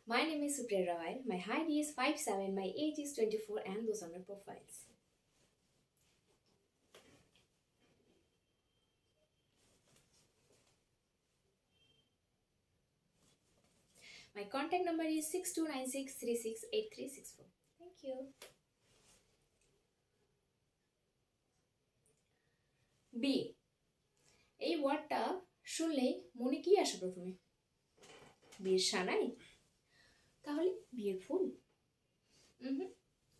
My name is Supriya Rawal. My height is 5'7", my age is 24, and those are my profiles. My contact number is 6296368364. Thank you. বিয়ে, এই ওয়ার্ডটা শুনলেই মনে কি আসে প্রথমে? বিয়ের সানাই? তাহলে বিয়ের ফুল?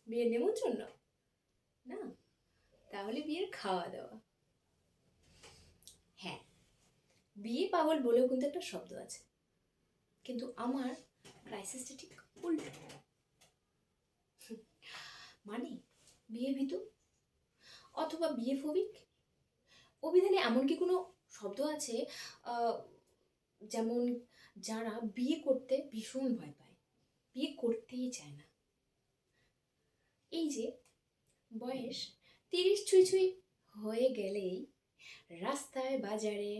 বিয়ের নিমন্ত্রণ? না, তাহলে বিয়ের খাওয়া দাওয়া। হ্যাঁ, বিয়ে পাগল বলেও কিন্তু একটা শব্দ আছে, কিন্তু আমার ক্রাইসিসটা ঠিক উল্টো। মানে বিয়ে ভীতু অথবা বিয়ে ফোবিক? অভিধানে এমন কি কোনো শব্দ আছে যেমন যারা বিয়ে করতে ভীষণ ভয় পায়, বিয়ে করতেই চায় না? এই যে বয়স 30 ছুঁই ছুঁই হয়ে গেলেই রাস্তায়, বাজারে,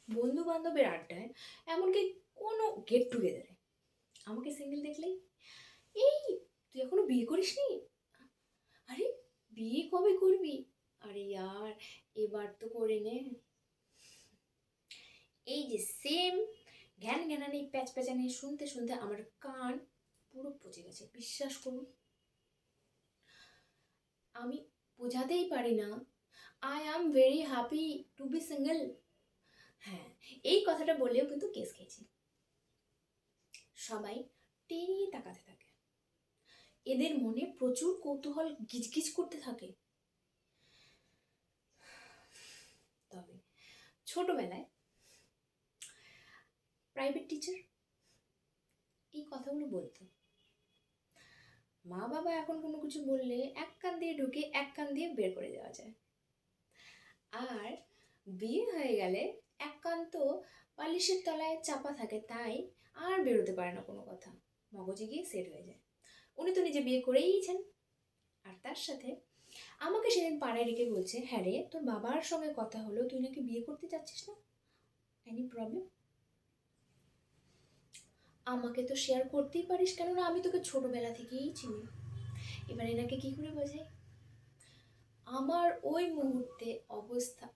বন্ধু বান্ধবের আড্ডায়, এমনকি কোনো গেট টুগেদারে আমাকে সিঙ্গেল দেখলেই, এই তুই এখনো বিয়ে করিসনি? আরে বিয়ে কবে করবি? আরে ইয়ার এবার তো করে নে। এই যে সেম জ্ঞান জ্ঞানানি প্যাচ প্যাচানি শুনতে শুনতে আমার কান পুরো পচে গেছে, বিশ্বাস করুন। আমি বোঝাতেই পারি না I am very happy to be single. হ্যাঁ, এই কথাটা বললেও কিন্তু কেস খেয়েছি। সবাই টেরিয়ে তাকাতে থাকে, এদের মনে প্রচুর কৌতূহল গিজগিজ করতে থাকে। তবে ছোটবেলায় প্রাইভেট টিচার এই কথাগুলো বলতো, মা বাবা এখন কোনো কিছু বললে এক কান দিয়ে ঢুকে এক কান দিয়ে বের করে দেওয়া যায়, আর বিয়ে হয়ে গেলে এক কান তো বালিশের তলায় চাপা থাকে, তাই আর বেরোতে পারে না কোনো কথা, মগজে গিয়ে সেট হয়ে যায়। উনি তো নিজে বিয়ে করেইছেন, আর তার সাথে আমাকে সেদিন পাড়ায় রেখে বলছে, হ্যাঁ রে তোর বাবার সঙ্গে কথা হলো, তুই নাকি বিয়ে করতে চাচ্ছিস না, এনি প্রবলেম? আমাকে তো শেয়ার করতেই পারিস, কেননা আমি তোকে ছোটবেলা থেকেই চিনি। এবার এনাকে কি করে বোঝাই? আমার ওই মুহূর্তে অবস্থা,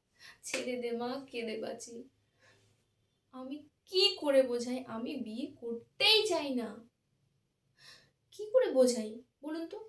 ছেড়ে দে মা, কেঁদে বাঁচি। আমি কি করে বোঝাই আমি বিয়ে করতেই চাই না? কি করে বোঝাই বলুন তো?